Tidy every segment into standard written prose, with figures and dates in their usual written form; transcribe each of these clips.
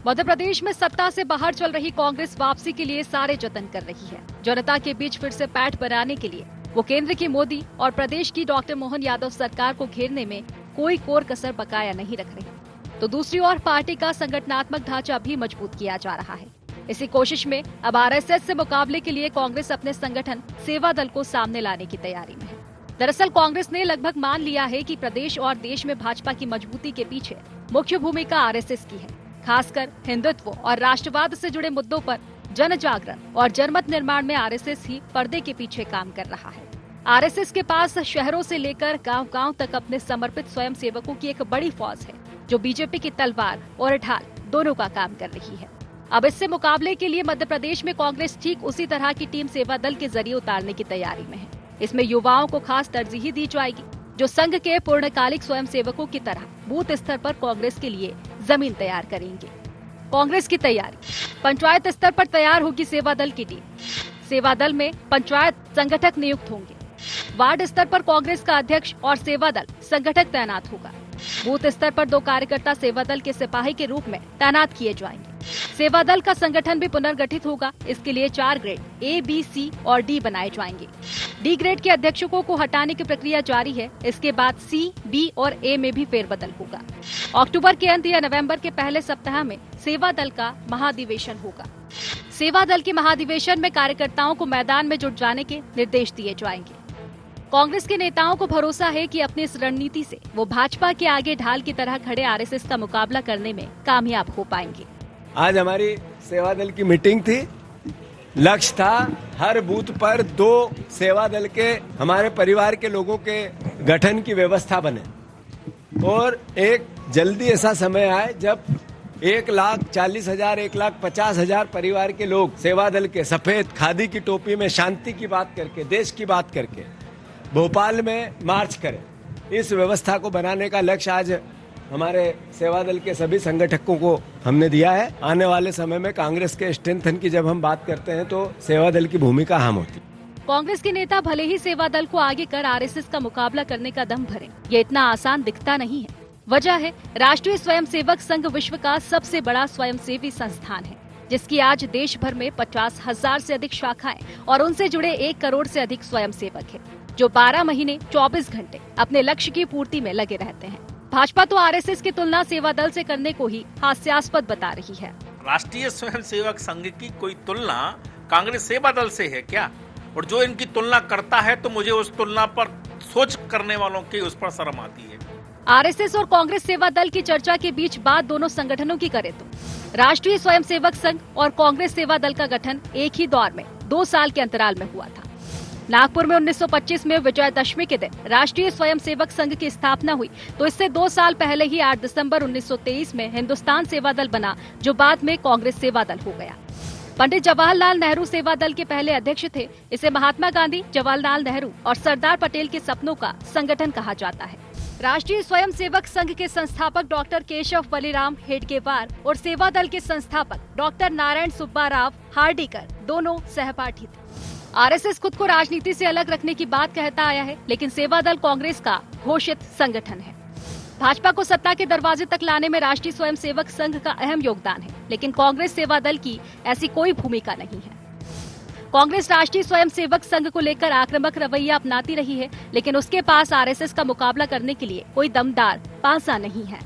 मध्य प्रदेश में सत्ता से बाहर चल रही कांग्रेस वापसी के लिए सारे जतन कर रही है। जनता के बीच फिर से पैठ बनाने के लिए वो केंद्र की मोदी और प्रदेश की डॉक्टर मोहन यादव सरकार को घेरने में कोई कोर कसर बकाया नहीं रख रही। तो दूसरी ओर पार्टी का संगठनात्मक ढांचा भी मजबूत किया जा रहा है। इसी कोशिश में अब आरएसएस से मुकाबले के लिए कांग्रेस अपने संगठन सेवा दल को सामने लाने की तैयारी में है। दरअसल कांग्रेस ने लगभग मान लिया है कि प्रदेश और देश में भाजपा की मजबूती के पीछे मुख्य भूमिका आरएसएस की है। खासकर हिंदुत्व और राष्ट्रवाद से जुड़े मुद्दों पर जन जागरण और जनमत निर्माण में आरएसएस ही पर्दे के पीछे काम कर रहा है। आरएसएस के पास शहरों से लेकर गांव-गांव तक अपने समर्पित स्वयं सेवकों की एक बड़ी फौज है, जो बीजेपी की तलवार और ढाल दोनों का काम कर रही है। अब इससे मुकाबले के लिए मध्य प्रदेश में कांग्रेस ठीक उसी तरह की टीम सेवा दल के जरिए उतारने की तैयारी में है। इसमें युवाओं को खास तरजीह दी जाएगी, जो संघ के पूर्णकालिक स्वयं सेवकों की तरह बूथ स्तर पर कांग्रेस के लिए जमीन तैयार करेंगे। कांग्रेस की तैयारी। पंचायत स्तर पर तैयार होगी सेवा दल की टीम। सेवा दल में पंचायत संगठक नियुक्त होंगे। वार्ड स्तर पर कांग्रेस का अध्यक्ष और सेवा दल संगठक तैनात होगा। बूथ स्तर पर 2 कार्यकर्ता सेवा दल के सिपाही के रूप में तैनात किए जाएंगे। सेवा दल का संगठन भी पुनर्गठित होगा। इसके लिए 4 ग्रेड A, B, C और D बनाए जाएंगे। D ग्रेड के अध्यक्षों को हटाने की प्रक्रिया जारी है। इसके बाद C, B और A में भी फेरबदल होगा। अक्टूबर के अंत या नवंबर के पहले सप्ताह में सेवा दल का महाधिवेशन होगा। सेवा दल के महाधिवेशन में कार्यकर्ताओं को मैदान में जुट जाने के निर्देश दिए जाएंगे। कांग्रेस के नेताओं को भरोसा है कि अपनी इस रणनीति से वो भाजपा के आगे ढाल की तरह खड़े आरएसएस का मुकाबला करने में कामयाब हो पाएंगे। आज हमारी सेवा दल की मीटिंग थी। लक्ष्य था हर बूथ पर 2 सेवा दल के हमारे परिवार के लोगों के गठन की व्यवस्था बने और एक जल्दी ऐसा समय आए जब 1,40,000 1,50,000 परिवार के लोग सेवा दल के सफेद खादी की टोपी में शांति की बात करके, देश की बात करके भोपाल में मार्च करें। इस व्यवस्था को बनाने का लक्ष्य आज हमारे सेवा दल के सभी संगठकों को हमने दिया है। आने वाले समय में कांग्रेस के स्ट्रेंथन की जब हम बात करते हैं तो सेवा दल की भूमिका अहम होती है। कांग्रेस के नेता भले ही सेवा दल को आगे कर आरएसएस का मुकाबला करने का दम भरे, ये इतना आसान दिखता नहीं है। वजह है राष्ट्रीय स्वयंसेवक संघ विश्व का सबसे बड़ा स्वयंसेवी संस्थान है, जिसकी आज देश भर में 50,000 से अधिक शाखाएं और उनसे जुड़े 1 करोड़ से अधिक स्वयंसेवक है, जो 12 महीने 24 घंटे अपने लक्ष्य की पूर्ति में लगे रहते हैं। भाजपा तो आरएसएस की तुलना सेवा दल से करने को ही हास्यास्पद बता रही है। राष्ट्रीय स्वयंसेवक संघ की कोई तुलना कांग्रेस सेवा दल से है क्या? और जो इनकी तुलना करता है तो मुझे उस तुलना पर सोच करने वालों की उस पर शर्म आती है। आरएसएस और कांग्रेस सेवा दल की चर्चा के बीच बात दोनों संगठनों की करें तो राष्ट्रीय स्वयंसेवक संघ और कांग्रेस सेवा दल का गठन एक ही दौर में 2 साल के अंतराल में हुआ था। नागपुर में 1925 में विजयदशमी के दिन राष्ट्रीय स्वयंसेवक संघ की स्थापना हुई, तो इससे 2 साल पहले ही 8 दिसंबर 1923 में हिंदुस्तान सेवा दल बना, जो बाद में कांग्रेस सेवा दल हो गया। पंडित जवाहरलाल नेहरू सेवा दल के पहले अध्यक्ष थे। इसे महात्मा गांधी, जवाहरलाल नेहरू और सरदार पटेल के सपनों का संगठन कहा जाता है। राष्ट्रीय स्वयंसेवक संघ के संस्थापक डॉक्टर केशव बलिराम हेडगेवार और सेवा दल के संस्थापक डॉक्टर नारायण सुब्बा राव हार्डीकर दोनों सहपाठी थे। आरएसएस खुद को राजनीति से अलग रखने की बात कहता आया है, लेकिन सेवा दल कांग्रेस का घोषित संगठन है। भाजपा को सत्ता के दरवाजे तक लाने में राष्ट्रीय स्वयंसेवक संघ का अहम योगदान है, लेकिन कांग्रेस सेवा दल की ऐसी कोई भूमिका नहीं है। कांग्रेस राष्ट्रीय स्वयंसेवक संघ को लेकर आक्रामक रवैया अपनाती रही है, लेकिन उसके पास आरएसएस का मुकाबला करने के लिए कोई दमदार पासा नहीं है।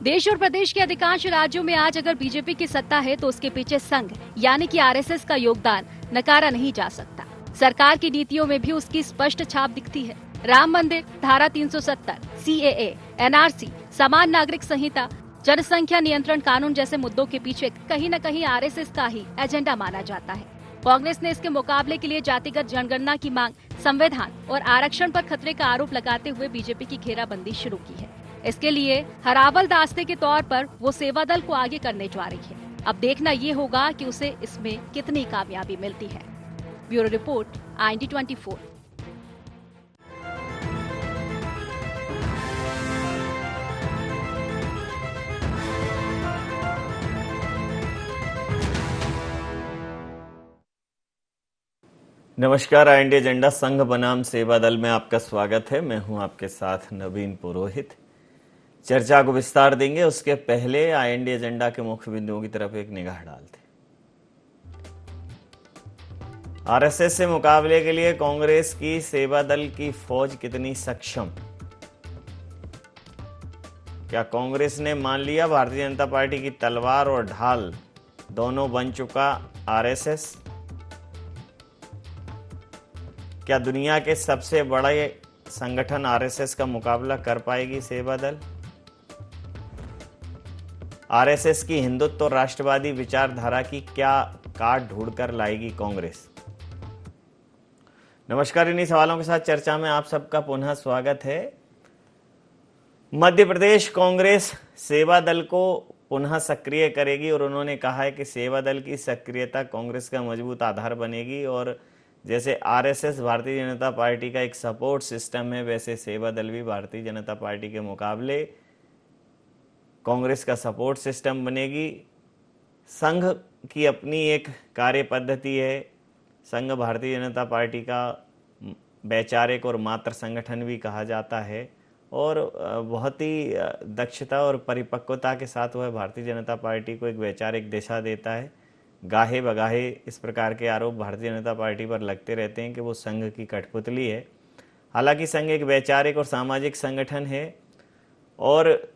देश और प्रदेश के अधिकांश राज्यों में आज अगर बीजेपी की सत्ता है तो उसके पीछे संघ यानी कि आरएसएस का योगदान नकारा नहीं जा सकता। सरकार की नीतियों में भी उसकी स्पष्ट छाप दिखती है। राम मंदिर, धारा 370, CAA, NRC, समान नागरिक संहिता, जनसंख्या नियंत्रण कानून जैसे मुद्दों के पीछे कहीं न कहीं आरएसएस का ही एजेंडा माना जाता है। कांग्रेस ने इसके मुकाबले के लिए जातिगत जनगणना की मांग, संविधान और आरक्षण पर खतरे का आरोप लगाते हुए बीजेपी की घेराबंदी शुरू की है। इसके लिए हरावल दास्ते के तौर पर वो सेवा दल को आगे करने जा रही है। अब देखना ये होगा कि उसे इसमें कितनी कामयाबी मिलती है। Bureau report, IND24। नमस्कार, IND एजेंडा संघ बनाम सेवा दल में आपका स्वागत है। मैं हूं आपके साथ नवीन पुरोहित। चर्चा को विस्तार देंगे, उसके पहले आईएनडी एजेंडा के मुख्य बिंदुओं की तरफ एक निगाह डालते हैं। आरएसएस से मुकाबले के लिए कांग्रेस की सेवा दल की फौज कितनी सक्षम? क्या कांग्रेस ने मान लिया भारतीय जनता पार्टी की तलवार और ढाल दोनों बन चुका आरएसएस? क्या दुनिया के सबसे बड़े संगठन आरएसएस का मुकाबला कर पाएगी सेवा दल? आरएसएस की हिंदुत्व और राष्ट्रवादी विचारधारा की क्या काट ढूंढकर लाएगी कांग्रेस? नमस्कार, इन्हीं सवालों के साथ चर्चा में आप सबका पुनः स्वागत है। मध्य प्रदेश कांग्रेस सेवा दल को पुनः सक्रिय करेगी और उन्होंने कहा है कि सेवा दल की सक्रियता कांग्रेस का मजबूत आधार बनेगी और जैसे आरएसएस भारतीय जनता पार्टी का एक सपोर्ट सिस्टम है, वैसे सेवा दल भी भारतीय जनता पार्टी के मुकाबले कांग्रेस का सपोर्ट सिस्टम बनेगी। संघ की अपनी एक कार्य पद्धति है। संघ भारतीय जनता पार्टी का वैचारिक और मात्र संगठन भी कहा जाता है और बहुत ही दक्षता और परिपक्वता के साथ वह भारतीय जनता पार्टी को एक वैचारिक दिशा देता है। गाहे बगाहे इस प्रकार के आरोप भारतीय जनता पार्टी पर लगते रहते हैं कि वो संघ की कठपुतली है। हालांकि संघ एक वैचारिक और सामाजिक संगठन है और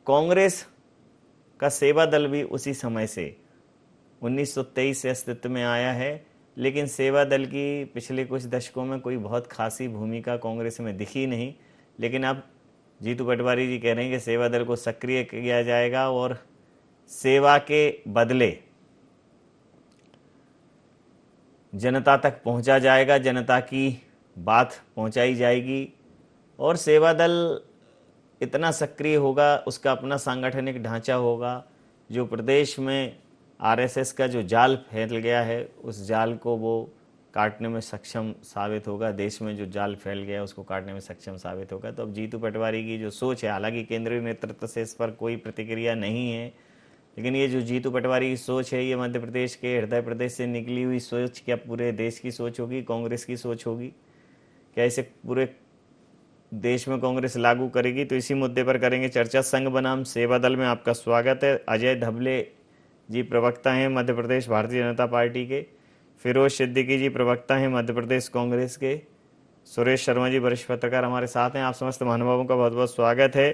कांग्रेस का सेवा दल भी उसी समय से 1923 से अस्तित्व में आया है, लेकिन सेवा दल की पिछले कुछ दशकों में कोई बहुत खासी भूमिका कांग्रेस में दिखी नहीं। लेकिन अब जीतू पटवारी जी कह रहे हैं कि सेवा दल को सक्रिय किया जाएगा और सेवा के बदले जनता तक पहुंचा जाएगा, जनता की बात पहुंचाई जाएगी और सेवा दल इतना सक्रिय होगा, उसका अपना सांगठनिक ढांचा होगा। जो प्रदेश में आरएसएस का जो जाल फैल गया है उस जाल को वो काटने में सक्षम साबित होगा। देश में जो जाल फैल गया है उसको काटने में सक्षम साबित होगा। तो अब जीतू पटवारी की जो सोच है, हालांकि केंद्रीय नेतृत्व से इस पर कोई प्रतिक्रिया नहीं है, लेकिन ये जो जीतू पटवारी की सोच है ये मध्य प्रदेश के हृदय प्रदेश से निकली हुई सोच क्या पूरे देश की सोच होगी, कांग्रेस की सोच होगी? क्या इसे पूरे देश में कांग्रेस लागू करेगी? तो इसी मुद्दे पर करेंगे चर्चा। संघ बनाम सेवा दल में आपका स्वागत है। अजय धबले जी प्रवक्ता हैं मध्य प्रदेश भारतीय जनता पार्टी के, फिरोज सिद्दीकी जी प्रवक्ता हैं मध्य प्रदेश कांग्रेस के, सुरेश शर्मा जी वरिष्ठ पत्रकार हमारे साथ हैं। आप समस्त महानुभावों का बहुत बहुत स्वागत है।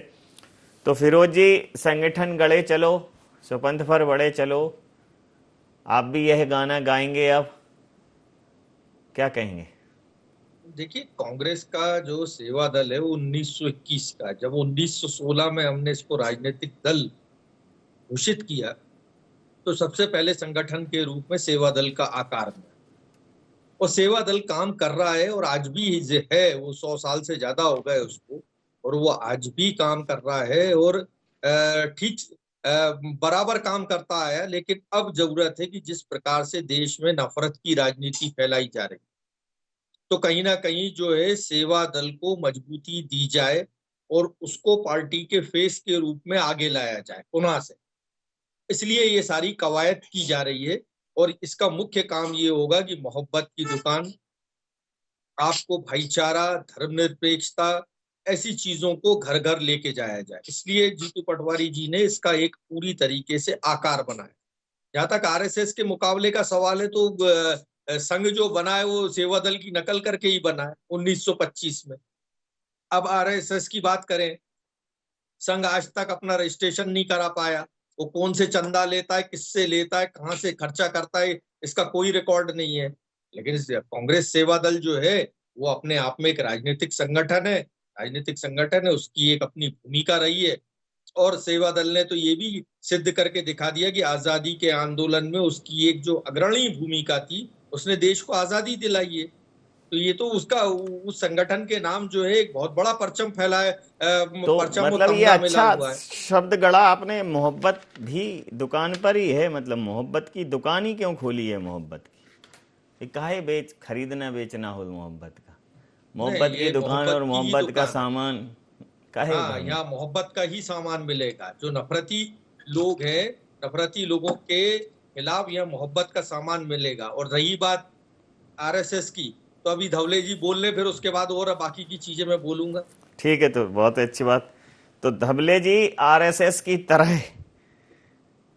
तो फिरोज जी, संगठन गढ़े चलो सुपंथ पर बड़े चलो, आप भी यह गाना गाएंगे, अब क्या कहेंगे? देखिए, कांग्रेस का जो सेवा दल है वो 1921 का, जब 1916 में हमने इसको राजनीतिक दल घोषित किया तो सबसे पहले संगठन के रूप में सेवा दल का आकार में, और सेवा दल काम कर रहा है और आज भी जो है वो 100 साल से ज्यादा हो गए उसको, और वो आज भी काम कर रहा है और ठीक बराबर काम करता है। लेकिन अब जरूरत है कि जिस प्रकार से देश में नफरत की राजनीति फैलाई जा रही, तो कहीं ना कहीं जो है सेवा दल को मजबूती दी जाए और उसको पार्टी के फेस के रूप में आगे लाया जाए पुनः से। इसलिए ये सारी कवायद की जा रही है और इसका मुख्य काम ये होगा कि मोहब्बत की दुकान, आपको भाईचारा, धर्मनिरपेक्षता, ऐसी चीजों को घर घर लेके जाया जाए। इसलिए जीतू पटवारी जी ने इसका एक पूरी तरीके से आकार बनाया। जहां तक आरएसएस के मुकाबले का सवाल है तो संघ जो बना है वो सेवा दल की नकल करके ही बना है 1925 में। अब आरएसएस की बात करें, संघ आज तक अपना रजिस्ट्रेशन नहीं करा पाया। वो कौन से चंदा लेता है, किससे लेता है, कहां से खर्चा करता है, इसका कोई रिकॉर्ड नहीं है। लेकिन कांग्रेस सेवा दल जो है वो अपने आप में एक राजनीतिक संगठन है, उसकी एक अपनी भूमिका रही है और सेवा दल ने तो ये भी सिद्ध करके दिखा दिया कि आजादी के आंदोलन में उसकी एक जो अग्रणी भूमिका थी, उसने देश को आजादी दिलाई है। तो ये तो उसका उस संगठन के नाम जो है एक बहुत बड़ा परचम फैला है। तो मतलब ये अच्छा शब्द गढ़ा आपने, मोहब्बत भी दुकान पर ही है, मतलब मोहब्बत की दुकान ही क्यों खोली है? मोहब्बत की काहे खरीदना बेचना हो मोहब्बत का, मोहब्बत की दुकान और मोहब्बत का सामान काहे? यहाँ मोहब्बत का ही सामान मिलेगा। जो नफरती लोग हैं, नफरती लोगों के खिलाफ यह मोहब्बत का सामान मिलेगा। और रही बात आरएसएस की, तो अभी धवले जी बोल ले, फिर उसके बाद और बाकी की चीजें मैं बोलूंगा। ठीक है, तो बहुत अच्छी बात। तो धबले जी आरएसएस की तरह,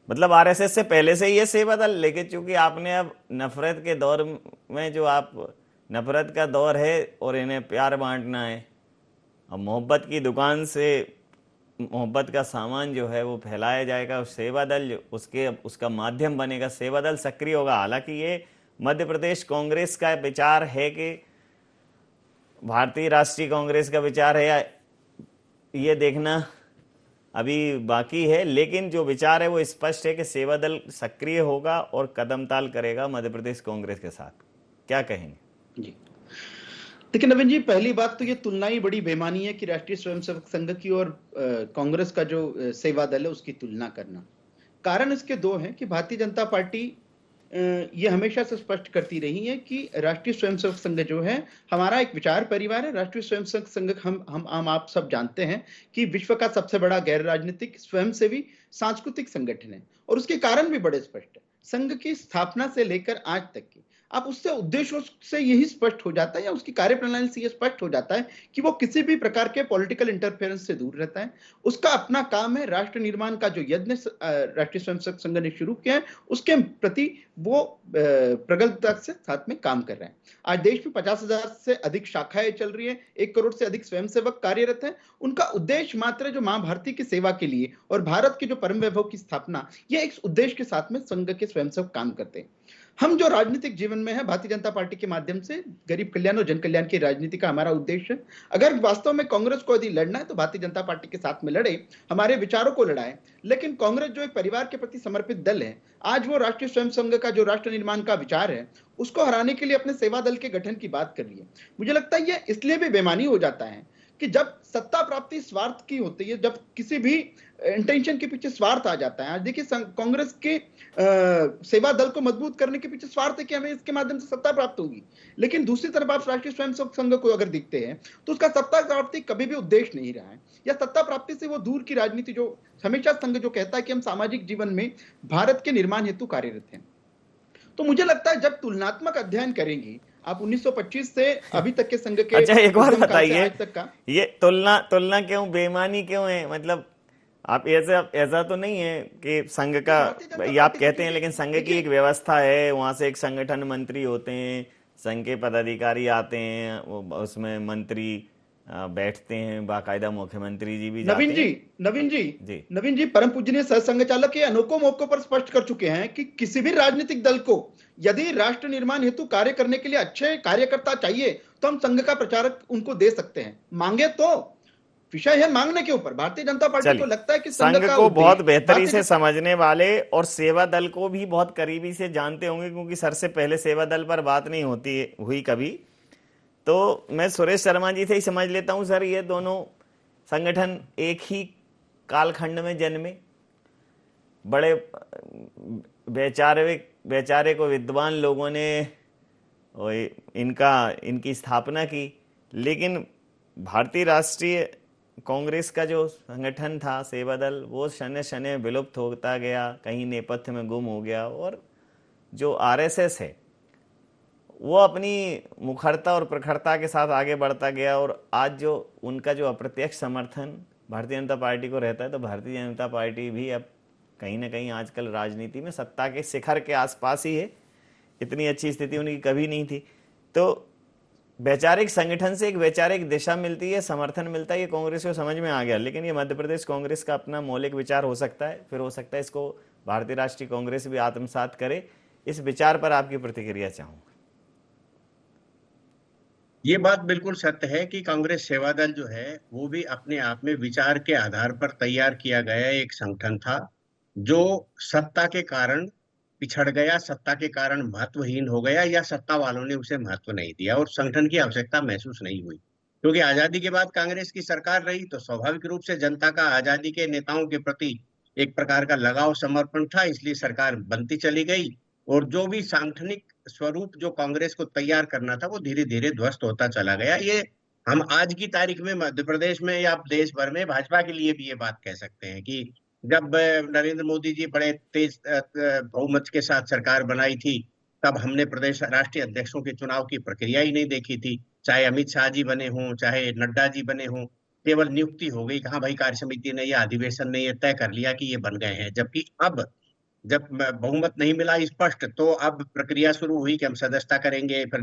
मतलब आरएसएस से पहले से ही है सेवा दल, लेकिन चूंकि आपने अब नफरत के दौर में, जो आप नफरत का दौर है और इन्हें प्यार बांटना है, अब मोहब्बत की दुकान से मोहब्बत का सामान जो है वो फैलाया जाएगा, सेवा दल उसका माध्यम बनेगा, सेवा दल सक्रिय होगा। हालांकि ये मध्य प्रदेश कांग्रेस का विचार है कि भारतीय राष्ट्रीय कांग्रेस का विचार है, ये देखना अभी बाकी है, लेकिन जो विचार है वो स्पष्ट है कि सेवा दल सक्रिय होगा और कदमताल करेगा मध्य प्रदेश कांग्रेस के साथ। क्या कहेंगे जी? देखिए नवीन जी, पहली बात तो ये तुलना ही बड़ी बेमानी है कि राष्ट्रीय स्वयंसेवक संघ की और कांग्रेस का जो सेवा दल है उसकी तुलना करना। कारण इसके दो हैं कि भारतीय जनता पार्टी ये हमेशा से स्पष्ट करती रही है कि राष्ट्रीय स्वयंसेवक संघ जो है हमारा एक विचार परिवार है। राष्ट्रीय स्वयंसेवक संघ हम आप सब जानते हैं कि विश्व का सबसे बड़ा गैर राजनीतिक स्वयंसेवी सांस्कृतिक संगठन है, और उसके कारण भी बड़े स्पष्ट है। संघ की स्थापना से लेकर आज तक की आप उससे उद्देश्यों से यही स्पष्ट हो जाता है, या उसकी कार्यप्रणाली से यह स्पष्ट हो जाता है कि वो किसी भी प्रकार के पॉलिटिकल इंटरफेरेंस से दूर रहता है। उसका अपना काम है, राष्ट्र निर्माण का जो यज्ञ राष्ट्रीय स्वयंसेवक संघ ने शुरू किया है उसके प्रति वो प्रगल्भता से साथ में काम कर रहे हैं। आज देश में 50,000 से अधिक शाखाएं चल रही है, 1 करोड़ से अधिक स्वयंसेवक कार्यरत हैं। उनका उद्देश्य मात्र जो मां भारती की सेवा के लिए और भारत के जो परम वैभव की स्थापना, यह एक उद्देश्य के साथ में संघ के स्वयंसेवक काम करते हैं। हम जो राजनीतिक जीवन में है, भारतीय जनता पार्टी के माध्यम से गरीब कल्याण और जन कल्याण की राजनीति का हमारा उद्देश्य है। अगर वास्तव में कांग्रेस को यदि लड़ना है तो भारतीय जनता पार्टी के साथ में लड़े, हमारे विचारों को लड़ाए। लेकिन कांग्रेस जो एक परिवार के प्रति समर्पित दल है, आज वो राष्ट्रीय स्वयं संघ का जो राष्ट्र निर्माण का विचार है उसको हराने के लिए अपने सेवा दल के गठन की बात कर रही है। मुझे लगता है ये इसलिए भी बेमानी हो जाता है कि जब सत्ता प्राप्ति स्वार्थ की होती है, जब किसी भी इंटेंशन के पीछे स्वार्थ आ जाता है। आज देखिए कांग्रेस के सेवा दल को मजबूत करने के पीछे स्वार्थ है कि हमें इसके माध्यम से सत्ता प्राप्त होगी, लेकिन दूसरी तरफ आप राष्ट्रीय स्वयंसेवक संघ को अगर देखते हैं तो उसका सत्ता प्राप्ति कभी भी उद्देश्य नहीं रहा है, या सत्ता प्राप्ति से वो दूर की राजनीति जो हमेशा संघ जो कहता है कि हम सामाजिक जीवन में भारत के निर्माण हेतु कार्यरत हैं। तो मुझे लगता है जब तुलनात्मक अध्ययन करेंगे आप 1925 से अभी तक के संघ के, अच्छा एक बार बताइए, ये तुलना क्यों, बेईमानी क्यों है? मतलब आप ऐसा तो नहीं है कि संघ का, ये आप कहते हैं, लेकिन संघ की एक व्यवस्था है, वहां से एक संगठन मंत्री होते हैं, संघ के पदाधिकारी आते हैं, उसमें मंत्री बैठते हैं, बाकायदा मुख्यमंत्री जी भी जाते हैं। नवीन जी परम पूजनीय सह संघचालक ये अनोखों मौकों पर स्पष्ट कर चुके हैं कि किसी भी राजनीतिक दल को यदि राष्ट्र निर्माण हेतु कार्य करने के लिए अच्छे कार्यकर्ता चाहिए तो हम संघ का प्रचारक उनको दे सकते हैं। मांगे तो विषय है मांगने के ऊपर। भारतीय जनता पार्टी को लगता है कि संघ को बहुत बेहतरी से समझने वाले और सेवा दल को भी बहुत करीबी से जानते होंगे, क्योंकि सर से पहले सेवा दल पर बात नहीं हुई कभी। तो मैं सुरेश शर्मा जी से ही समझ लेता हूं। सर, ये दोनों संगठन एक ही कालखंड में जन्मे, बड़े बेचारे को विद्वान लोगों ने इनकी स्थापना की, लेकिन भारतीय राष्ट्रीय कांग्रेस का जो संगठन था सेवा दल, वो शने शने विलुप्त होता गया, कहीं नेपथ्य में गुम हो गया। और जो आरएसएस है वो अपनी मुखरता और प्रखरता के साथ आगे बढ़ता गया, और आज जो उनका जो अप्रत्यक्ष समर्थन भारतीय जनता पार्टी को रहता है, तो भारतीय जनता पार्टी भी अब कहीं ना कहीं आजकल राजनीति में सत्ता के शिखर के आसपास ही है। इतनी अच्छी स्थिति उनकी कभी नहीं थी। तो वैचारिक संगठन से एक वैचारिक दिशा मिलती है, समर्थन मिलता है, ये कांग्रेस को समझ में आ गया। लेकिन ये मध्य प्रदेश कांग्रेस का अपना मौलिक विचार हो सकता है, फिर हो सकता है इसको भारतीय राष्ट्रीय कांग्रेस भी आत्मसात करे। इस विचार पर आपकी प्रतिक्रिया चाहूंगा। ये बात बिल्कुल सत्य है कि कांग्रेस सेवा दल जो है वो भी अपने आप में विचार के आधार पर तैयार किया गया एक संगठन था, जो सत्ता के कारण पिछड़ गया, सत्ता के कारण महत्वहीन हो गया, या सत्ता वालों ने उसे महत्व नहीं दिया और संगठन की आवश्यकता महसूस नहीं हुई। क्योंकि आजादी के बाद कांग्रेस की सरकार रही तो स्वाभाविक रूप से जनता का आजादी के नेताओं के प्रति एक प्रकार का लगाव समर्पण था, इसलिए सरकार बनती चली गई और जो भी सांगठनिक स्वरूप जो कांग्रेस को तैयार करना था वो धीरे धीरे ध्वस्त होता चला गया। ये हम आज की तारीख में मध्य प्रदेश में या देश भर में भाजपा के लिए भी ये बात कह सकते हैं कि जब नरेंद्र मोदी जी बड़े तेज बहुमत के साथ सरकार बनाई थी, तब हमने प्रदेश राष्ट्रीय अध्यक्षों के चुनाव की प्रक्रिया ही नहीं देखी थी। चाहे अमित शाह जी बने हों, चाहे नड्डा जी बने हों, केवल नियुक्ति हो गई, कहा भाई कार्य समिति ने या अधिवेशन ने ये तय कर लिया कि ये बन गए हैं। जबकि अब जब बहुमत नहीं मिला स्पष्ट, तो अब प्रक्रिया शुरू हुई कि हम सदस्यता करेंगे, फिर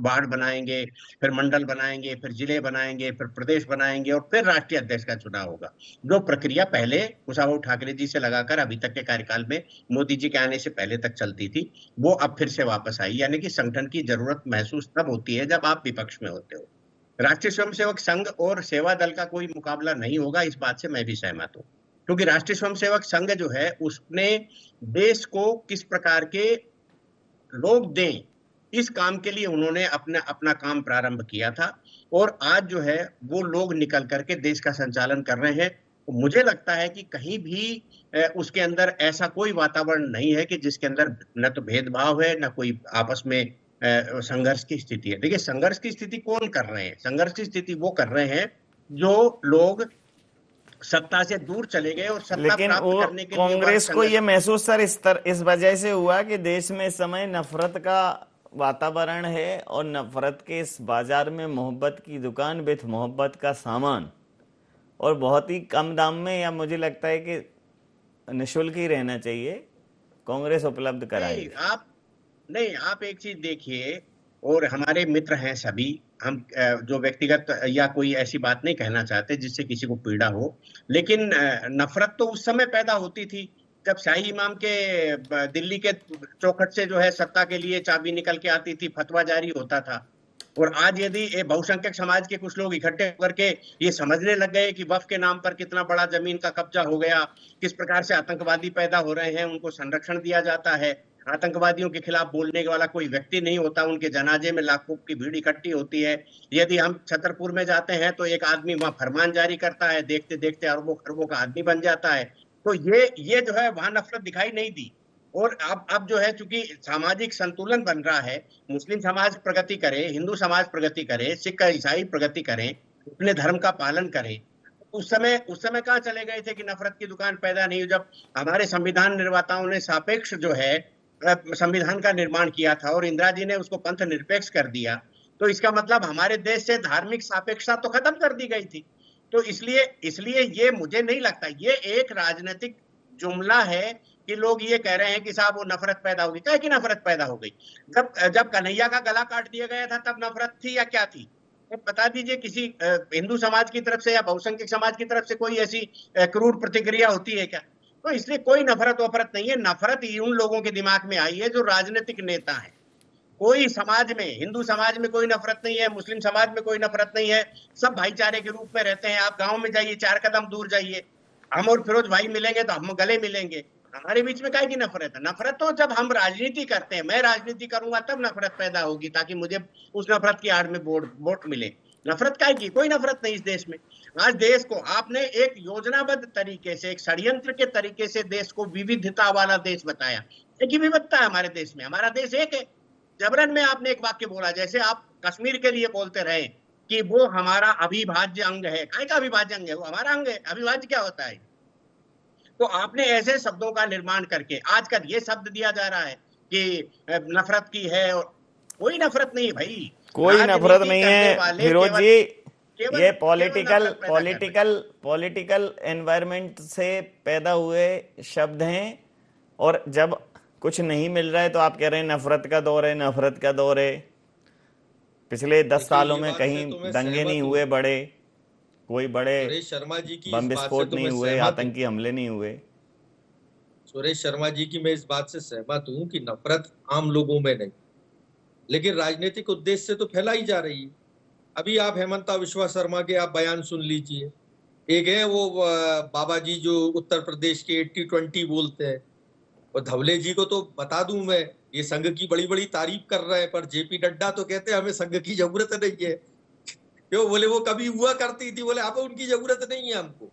वार्ड बनाएंगे, फिर मंडल बनाएंगे, फिर जिले बनाएंगे, फिर प्रदेश बनाएंगे और फिर राष्ट्रीय अध्यक्ष का चुनाव होगा। जो प्रक्रिया पहले कुशाभाऊ ठाकरे जी से लगाकर अभी तक के कार्यकाल में मोदी जी के आने से पहले तक चलती थी, वो अब फिर से वापस आई। यानी कि संगठन की जरूरत महसूस तब होती है जब आप विपक्ष में होते हो। राष्ट्रीय स्वयंसेवक संघ और सेवा दल का कोई मुकाबला नहीं होगा, इस बात से मैं भी सहमत हूँ। क्योंकि राष्ट्रीय स्वयंसेवक संघ जो है उसने देश को किस प्रकार के लोग दें, इस काम के लिए उन्होंने अपना काम प्रारंभ किया था और आज जो है वो लोग निकल करके देश का संचालन कर रहे हैं। मुझे लगता है कि कहीं भी उसके अंदर ऐसा कोई वातावरण नहीं है कि जिसके अंदर न तो भेदभाव है, न कोई आपस में संघर्ष की स्थिति है। देखिए, संघर्ष की स्थिति कौन कर रहे हैं? संघर्ष की स्थिति वो कर रहे हैं जो लोग सत्ता से दूर चले गए और सत्ता प्राप्त करने के लिए कांग्रेस को ये महसूस सर इस वजह से हुआ कि देश में इस समय नफरत का वातावरण है और नफरत के इस बाजार में मोहब्बत की दुकान विथ मोहब्बत का सामान और बहुत ही कम दाम में, या मुझे लगता है कि निःशुल्क ही रहना चाहिए, कांग्रेस उपलब्ध कराएगी। आप एक चीज देखिए, और हमारे मित्र हैं सभी, हम जो व्यक्तिगत या कोई ऐसी बात नहीं कहना चाहते जिससे किसी को पीड़ा हो, लेकिन नफरत तो उस समय पैदा होती थी जब शाही इमाम के दिल्ली के चौखट से जो है सत्ता के लिए चाबी निकल के आती थी, फतवा जारी होता था। और आज यदि बहुसंख्यक समाज के कुछ लोग इकट्ठे होकर के ये समझने लग गए कि वक्फ के नाम पर कितना बड़ा जमीन का कब्जा हो गया, किस प्रकार से आतंकवादी पैदा हो रहे हैं, उनको संरक्षण दिया जाता है, आतंकवादियों के खिलाफ बोलने वाला कोई व्यक्ति नहीं होता, उनके जनाजे में लाखों की भीड़ इकट्ठी होती है। यदि हम छतरपुर में जाते हैं तो एक आदमी वहां फरमान जारी करता है, देखते देखते अरबों खरबों का आदमी बन जाता है। तो ये जो है वहां नफरत दिखाई नहीं दी। और अब जो है चूंकि सामाजिक संतुलन बन रहा है, मुस्लिम समाज प्रगति करे, हिंदू समाज प्रगति करे, सिख ईसाई प्रगति करें, अपने धर्म का पालन करें, उस समय कहाँ चले गए थे कि नफरत की दुकान पैदा नहीं हुई? जब हमारे संविधान निर्माताओं ने सापेक्ष जो है संविधान का निर्माण किया था और इंदिरा जी ने उसको पंथ निरपेक्ष कर दिया, तो इसका मतलब हमारे देश से धार्मिक सापेक्षता तो खत्म कर दी गई थी। तो इसलिए ये मुझे नहीं लगता, ये एक राजनीतिक जुमला है कि लोग ये कह रहे हैं कि साहब वो नफरत पैदा होगी। क्या कि नफरत पैदा हो गई? जब कन्हैया का गला काट दिया गया था तब नफरत थी या क्या थी? बता दीजिए किसी हिंदू समाज की तरफ से या बहुसंख्यक समाज की तरफ से कोई ऐसी क्रूर प्रतिक्रिया होती है क्या? तो इसलिए कोई नफरत वफरत नहीं है। नफरत उन लोगों के दिमाग में आई है जो राजनीतिक नेता है। कोई समाज में, हिंदू समाज में कोई नफरत नहीं है, मुस्लिम समाज में कोई नफरत नहीं है, सब भाईचारे के रूप में रहते हैं। आप गांव में जाइए, 4 कदम दूर जाइए, हम और फिरोज भाई मिलेंगे तो हम गले मिलेंगे। हमारे बीच में काहे की नफरत है? नफरत तो जब हम राजनीति करते हैं, मैं राजनीति करूंगा तब नफरत पैदा होगी, ताकि मुझे उस नफरत की आड़ में वोट मिले। नफरत काहे की? कोई नफरत नहीं इस देश में। आज देश को आपने एक योजनाबद्ध तरीके से, एक षड्यंत्र के तरीके से देश को विविधता वाला देश बताया। एक ही विविधता है हमारे देश में, हमारा देश एक है। जबरन में आपने एक वाक्य बोला, जैसे आप कश्मीर के लिए बोलते रहे कि वो हमारा अविभाज्य अंग है। काहे का अविभाज्य अंग है? वो हमारा अंग है। अविभाज्य क्या होता है? तो आपने ऐसे शब्दों का निर्माण करके आजकल ये शब्द दिया जा रहा है कि नफरत की है, और कोई नफरत नहीं है भाई, कोई नफरत नहीं है फिरोज जी। ये पॉलिटिकल एनवायरनमेंट से पैदा हुए शब्द हैं, और जब कुछ नहीं मिल रहा है तो आप कह रहे हैं नफरत का दौर है, नफरत का दौर है। पिछले 10 सालों में कहीं दंगे नहीं हुए बड़े, कोई बड़े शर्मा जी की बम विस्फोट नहीं हुए, आतंकी हमले नहीं हुए। सुरेश शर्मा जी की मैं इस बात से सहमत हूं कि नफरत आम लोगों में नहीं, लेकिन राजनीतिक उद्देश्य से तो फैलाई जा रही है। अभी आप हेमंता विश्वा शर्मा के आप बयान सुन लीजिए। एक है वो बाबा जी जो उत्तर प्रदेश के 80-20 बोलते हैं, और धवले जी को तो बता दूं मैं, ये संघ की बड़ी बड़ी तारीफ कर रहे हैं, पर जेपी नड्डा तो कहते हैं हमें संघ की जरूरत नहीं है। क्यों? बोले वो कभी हुआ करती थी, बोले अब उनकी जरूरत नहीं है हमको।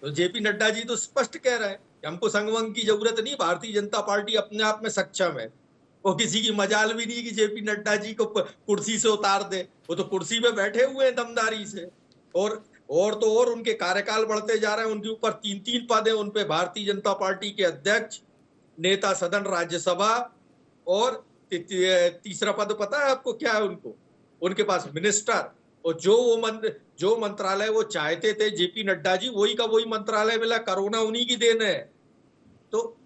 तो जेपी नड्डा जी तो स्पष्ट कह रहे हैं कि हमको संघ वंघ की जरूरत नहीं, भारतीय जनता पार्टी अपने आप में सक्षम है। वो किसी की मजाल भी नहीं कि जेपी नड्डा जी को कुर्सी से उतार दे, वो तो कुर्सी पे बैठे हुए हैं दमदारी से। और उनके कार्यकाल बढ़ते जा रहे हैं, उनके ऊपर 3-3 पद है उन पे, भारतीय जनता पार्टी के अध्यक्ष, नेता सदन राज्यसभा, और तीसरा पद पता है आपको क्या है उनको? उनके पास मिनिस्टर, और जो मंत्रालय वो चाहते थे जेपी नड्डा जी, वही का वही मंत्रालय मिला। कोरोना उन्हीं की देन है। तो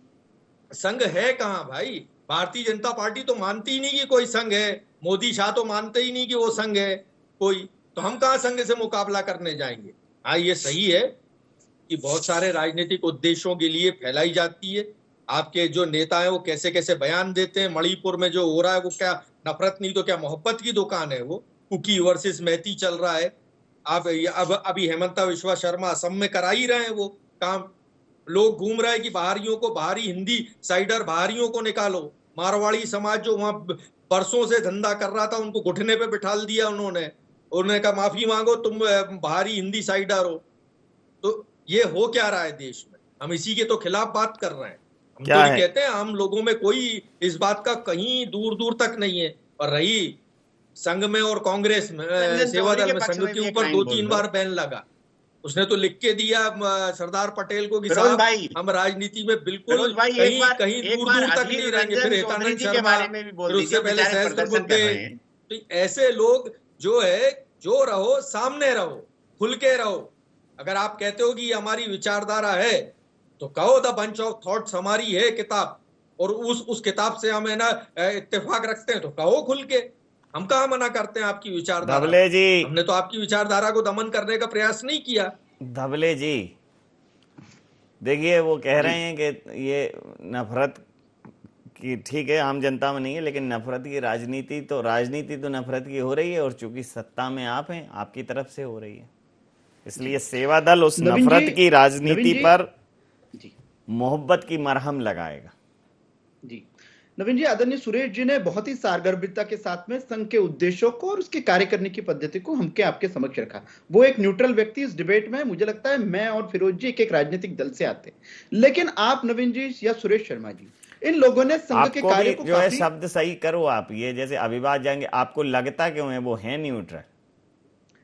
संघ है कहाँ भाई? भारतीय जनता पार्टी तो मानती ही नहीं कि कोई संघ है, मोदी शाह तो मानते ही नहीं कि वो संघ है कोई, तो हम कहाँ संघ से मुकाबला करने जाएंगे? हाँ, ये सही है कि बहुत सारे राजनीतिक उद्देश्यों के लिए फैलाई जाती है। आपके जो नेता हैं वो कैसे कैसे बयान देते हैं। मणिपुर में जो हो रहा है वो क्या नफरत नहीं तो क्या मोहब्बत की दुकान है? वो कुकी वर्सेस मैती चल रहा है। आप अब अभी हेमंता विश्वा शर्मा असम में करा ही रहे हैं वो काम। लोग घूम रहे हैं कि बाहरियों को, बाहरी हिंदी साइडर बाहरियों को निकालो। मारवाड़ी समाज जो वहां बरसों से धंधा कर रहा था, उनको घुटने पे बिठा दिया उन्होंने कहा माफी मांगो, तुम बाहरी हिंदी साइडर हो। तो ये हो क्या रहा है देश में? हम इसी के तो खिलाफ बात कर रहे हैं। हम तो नहीं कहते हैं, हम लोगों में कोई इस बात का कहीं दूर दूर तक नहीं है। और रही संघ में और कांग्रेस में, सेवादल में, संघ के ऊपर 2-3 बार बैन लगा। उसने तो लिख के दिया सरदार पटेल को कि साहब हम राजनीति में बिल्कुल कहीं दूर दूर तक नहीं रहेंगे। फिर हितानंद शर्मा, फिर उससे पहले सहस्त्रबुद्धे। तो ऐसे लोग जो है, जो रहो सामने रहो, खुल के रहो। अगर आप कहते हो कि ये हमारी विचारधारा है तो कहो द बंच ऑफ थॉट्स हमारी है किताब, और उस किताब से हम है ना इत्तेफाक रखते हैं तो कहो खुल के। हम कहाँ मना करते हैं आपकी विचारधारा? धबले जी, हमने तो आपकी विचारधारा को दमन करने का प्रयास नहीं किया। धबले जी देखिए, वो कह रहे हैं कि ये नफरत की, ठीक है, आम जनता में नहीं है, लेकिन नफरत की राजनीति तो नफरत की हो रही है। और चूंकि सत्ता में आप हैं, आपकी तरफ से हो रही है, इसलिए सेवा दल उस नफरत की राजनीति पर मोहब्बत की मरहम लगाएगा। जी नवीन जी, आदरणीय सुरेश जी ने बहुत ही सारगर्भिता के साथ में संघ के उद्देश्यों को और उसके कार्य करने की पद्धति को हमके आपके समक्ष रखा। वो एक न्यूट्रल व्यक्ति इस डिबेट में, मुझे लगता है मैं और फिरोज जी एक राजनीतिक दल से आते हैं, लेकिन आप नवीन जी या सुरेश शर्मा जी, इन लोगों ने संघ के कार्य को जो है शब्द सही करो आप। ये जैसे अविवाद जाएंगे, आपको लगता क्यों है वो है न्यूट्रल?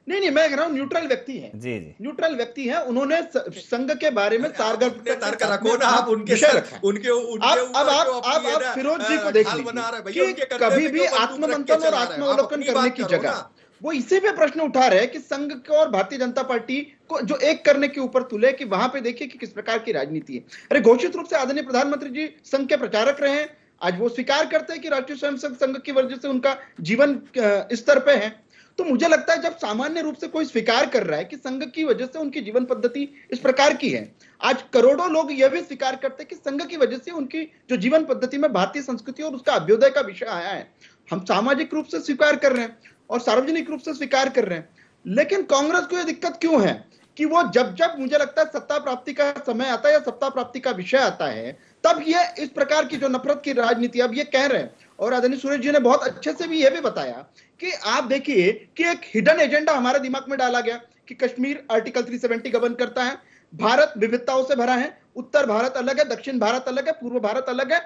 नहीं, मैं कह रहा हूं न्यूट्रल व्यक्ति है। जी जी, न्यूट्रल व्यक्ति है। उन्होंने संघ के बारे में तर्क रखो ना आप, उनके अब आप फिरोज जी को देख लीजिए कि कभी भी आत्ममंथन और आत्मावलोकन करने की जगह वो इसी पे प्रश्न उठा रहे हैं कि संघ को और भारतीय जनता पार्टी को जो एक करने के ऊपर तुले, कि वहां पे देखिए कि किस प्रकार की राजनीति है। अरे घोषित रूप से आदरणीय प्रधानमंत्री जी संघ के प्रचारक रहे हैं। आज वो स्वीकार करते हैं कि राष्ट्रीय स्वयंसेवक संघ की वजह से उनका जीवन स्तर पे है। तो मुझे लगता है जब सामान्य रूप से कोई स्वीकार कर रहा है कि संघ की वजह से उनकी जीवन पद्धति इस प्रकार की है, आज करोड़ों लोग यह भी स्वीकार करते हैं कि संघ की वजह से उनकी जो जीवन पद्धति में भारतीय संस्कृति और उसका अभ्युदय का विषय आया है। हम सामाजिक रूप से स्वीकार कर रहे हैं और सार्वजनिक रूप से स्वीकार कर रहे हैं। लेकिन कांग्रेस को यह दिक्कत क्यों है कि वो जब मुझे लगता है सत्ता प्राप्ति का समय आता है या सत्ता प्राप्ति का विषय आता है, तब ये इस प्रकार की जो नफरत की राजनीति अब ये कह रहे हैं। और आदरणीय सुरेश जी ने बहुत अच्छे से भी यह भी बताया कि आप देखिए कि एक हिडन एजेंडा हमारे दिमाग में डाला गया कि कश्मीर आर्टिकल 370 गवर्न करता है, भारत विविधताओं से भरा है, उत्तर भारत अलग है, दक्षिण भारत अलग है, पूर्व भारत अलग है,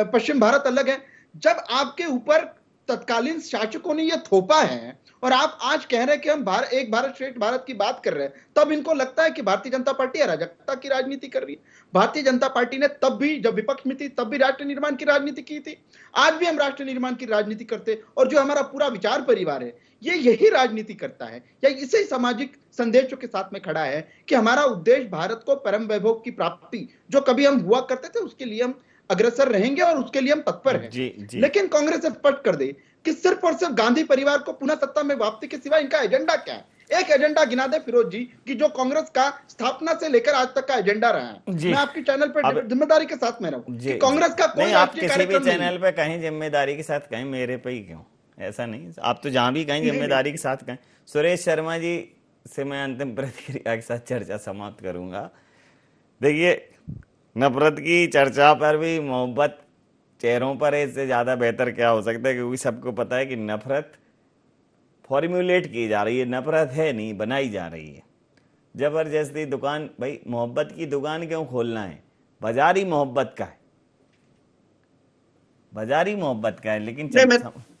पश्चिम भारत अलग है। जब आपके ऊपर तत्कालीन शासकों ने यह थोपा है और आप आज कह रहे हैं कि हम एक भारत श्रेष्ठ भारत की बात कर रहे हैं, तब इनको लगता है कि भारतीय जनता पार्टी अराजकता की राजनीति कर रही है। भारतीय जनता पार्टी ने तब भी, जब विपक्ष में थी, तब भी राष्ट्र निर्माण की राजनीति की थी। आज भी हम राष्ट्र निर्माण की राजनीति करते, और जो हमारा पूरा विचार परिवार है ये यही राजनीति करता है या इसी सामाजिक संदेशों के साथ में खड़ा है कि हमारा उद्देश्य भारत को परम वैभव की प्राप्ति जो कभी हम हुआ करते थे उसके लिए हम अग्रसर रहेंगे और उसके लिए हम तत्पर हैं। लेकिन कांग्रेस स्पष्ट कर दे कि सिर्फ और सिर्फ गांधी परिवार को पुनः सत्ता में वापसी के सिवा इनका एजेंडा क्या है। एक एजेंडा गिना दे फिरोज जी कि जो कांग्रेस का स्थापना से लेकर आज तक का एजेंडा रहा है। मैं आपकी चैनल पर जिम्मेदारी के साथ में रहूं कि कांग्रेस का कोई आप किसी भी चैनल पे कहीं जिम्मेदारी के साथ कहीं, मेरे पे ही क्यों? ऐसा नहीं, आप तो जहां भी कहीं जिम्मेदारी के साथ कहें। सुरेश शर्मा जी से मैं अंतिम प्रतिक्रिया के साथ चर्चा समाप्त करूंगा। देखिए, नफरत की चर्चा पर भी मोहब्बत चेहरों पर है, इससे ज्यादा बेहतर क्या हो सकता है? क्योंकि सबको पता है कि नफरत फॉर्म्यूलेट की जा रही है, नफरत है नहीं, बनाई जा रही है। जबरदस्ती दुकान, भाई मोहब्बत की दुकान क्यों खोलना है? बाजारी मोहब्बत का है, बाजारी मोहब्बत का है। लेकिन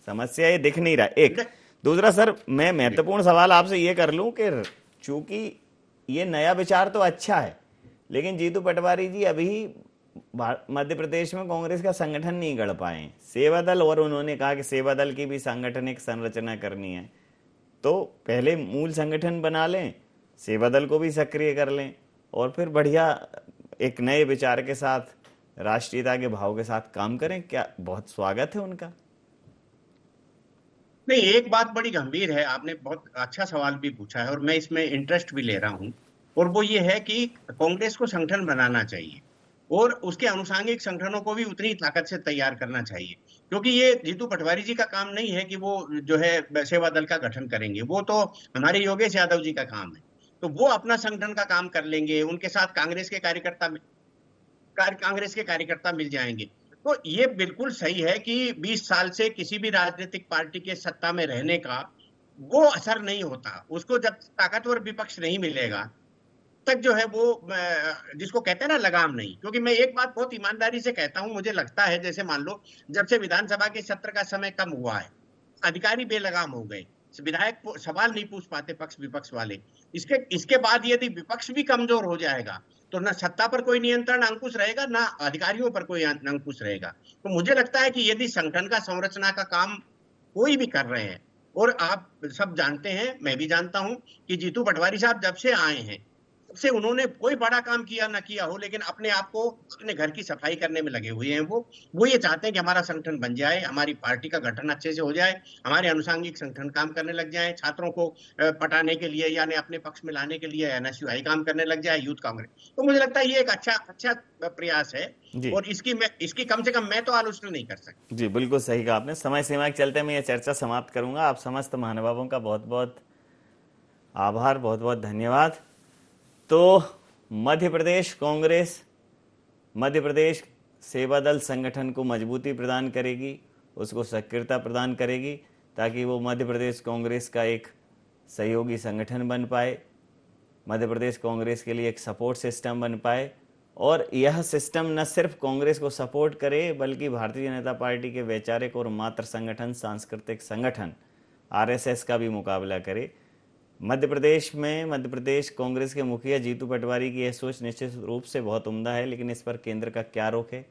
समस्या ये दिख नहीं रहा। एक दूसरा, सर मैं महत्वपूर्ण सवाल आपसे ये कर लूं कि चूंकि ये नया विचार तो अच्छा है, लेकिन जीतू पटवारी जी अभी मध्य प्रदेश में कांग्रेस का संगठन नहीं गढ़ पाए। सेवा दल, और उन्होंने कहा कि सेवा दल की भी सांगठनिक संरचना करनी है। तो पहले मूल संगठन बना लें, सेवा दल को भी सक्रिय कर लें और फिर बढ़िया एक नए विचार के साथ, राष्ट्रीयता के भाव के साथ काम करें। क्या बहुत स्वागत है उनका। नहीं, एक बात बड़ी गंभीर है, आपने बहुत अच्छा सवाल भी पूछा है और मैं इसमें इंटरेस्ट भी ले रहा हूं, और वो ये है कि कांग्रेस को संगठन बनाना चाहिए और उसके अनुषंगिक संगठनों को भी उतनी ताकत से तैयार करना चाहिए, क्योंकि ये जीतू पटवारी जी का काम नहीं है कि वो जो है सेवा दल का गठन करेंगे, वो तो हमारे योगेश यादव जी का काम है। तो वो अपना संगठन का काम कर लेंगे, उनके साथ कांग्रेस के कार्यकर्ता मिल जाएंगे। तो ये बिल्कुल सही है कि 20 साल से किसी भी राजनीतिक पार्टी के सत्ता में रहने का वो असर नहीं होता, उसको जब ताकतवर विपक्ष नहीं मिलेगा तक जो है वो जिसको कहते हैं ना लगाम नहीं। क्योंकि मैं एक बात बहुत ईमानदारी से कहता हूं, मुझे लगता है जैसे मान लो जब से विधानसभा के सत्र का समय कम हुआ है, अधिकारी बेलगाम हो गए, विधायक सवाल नहीं पूछ पाते पक्ष विपक्ष वाले। इसके बाद यदि विपक्ष भी कमजोर हो जाएगा तो ना सत्ता पर कोई नियंत्रण अंकुश रहेगा, ना अधिकारियों पर कोई अंकुश रहेगा। तो मुझे लगता है कि यदि संगठन का संरचना का काम कोई भी कर रहे हैं, और आप सब जानते हैं, मैं भी जानता हूं कि जीतू पटवारी साहब जब से आए हैं तब से उन्होंने कोई बड़ा काम किया ना किया हो, लेकिन अपने आप को अपने घर की सफाई करने में लगे हुए हैं। वो ये चाहते हैं कि हमारा संगठन बन जाए, हमारी पार्टी का गठन अच्छे से हो जाए, हमारे अनुषंगिक संगठन काम करने लग जाए, छात्रों को पटाने के लिए यानी अपने पक्ष में लाने के लिए एनएसयूआई काम करने लग जाए, यूथ कांग्रेस। तो मुझे लगता है ये एक अच्छा प्रयास है और इसकी कम से कम मैं तो आलोचना नहीं कर सकता। जी बिल्कुल सही कहा आपने। समय सीमा के चलते मैं ये चर्चा समाप्त करूंगा। आप समस्त महानुभावों का बहुत बहुत आभार, बहुत बहुत धन्यवाद। तो मध्य प्रदेश कांग्रेस मध्य प्रदेश सेवा दल संगठन को मजबूती प्रदान करेगी, उसको सक्रियता प्रदान करेगी, ताकि वो मध्य प्रदेश कांग्रेस का एक सहयोगी संगठन बन पाए, मध्य प्रदेश कांग्रेस के लिए एक सपोर्ट सिस्टम बन पाए। और यह सिस्टम न सिर्फ कांग्रेस को सपोर्ट करे बल्कि भारतीय जनता पार्टी के वैचारिक और मातृ संगठन, सांस्कृतिक संगठन आरएसएस का भी मुकाबला करे। मध्य प्रदेश कांग्रेस के मुखिया जीतू पटवारी की यह सोच निश्चित रूप से बहुत उम्दा है, लेकिन इस पर केंद्र का क्या रुख है।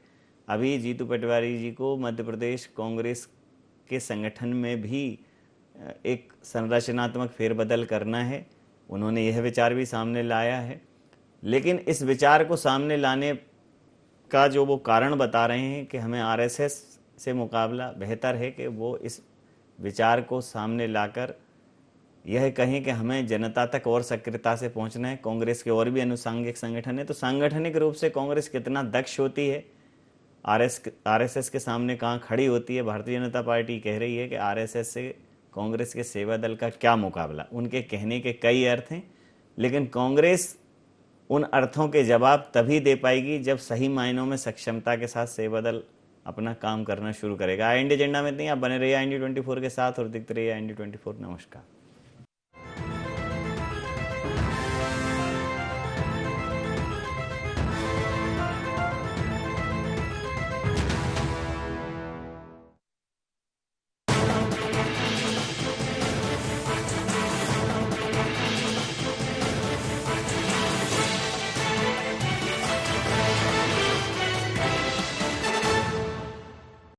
अभी जीतू पटवारी जी को मध्य प्रदेश कांग्रेस के संगठन में भी एक संरचनात्मक फेरबदल करना है। उन्होंने यह विचार भी सामने लाया है, लेकिन इस विचार को सामने लाने का जो वो कारण बता रहे हैं कि हमें आरएसएस से मुकाबला बेहतर है, कि वो इस विचार को सामने लाकर यह कहें कि हमें जनता तक और सक्रियता से पहुंचना है। कांग्रेस के और भी अनुषंगिक संगठन है, तो सांगठनिक रूप से कांग्रेस कितना दक्ष होती है, आरएसएस के सामने कहाँ खड़ी होती है। भारतीय जनता पार्टी कह रही है कि आरएसएस से कांग्रेस के सेवा दल का क्या मुकाबला। उनके कहने के कई अर्थ हैं, लेकिन कांग्रेस उन अर्थों के जवाब तभी दे पाएगी जब सही मायनों में सक्षमता के साथ सेवा दल अपना काम करना शुरू करेगा। IND एजेंडा में नहीं, आप बने रहिए IND 24 के साथ और देखते रहिए IND 24। नमस्कार।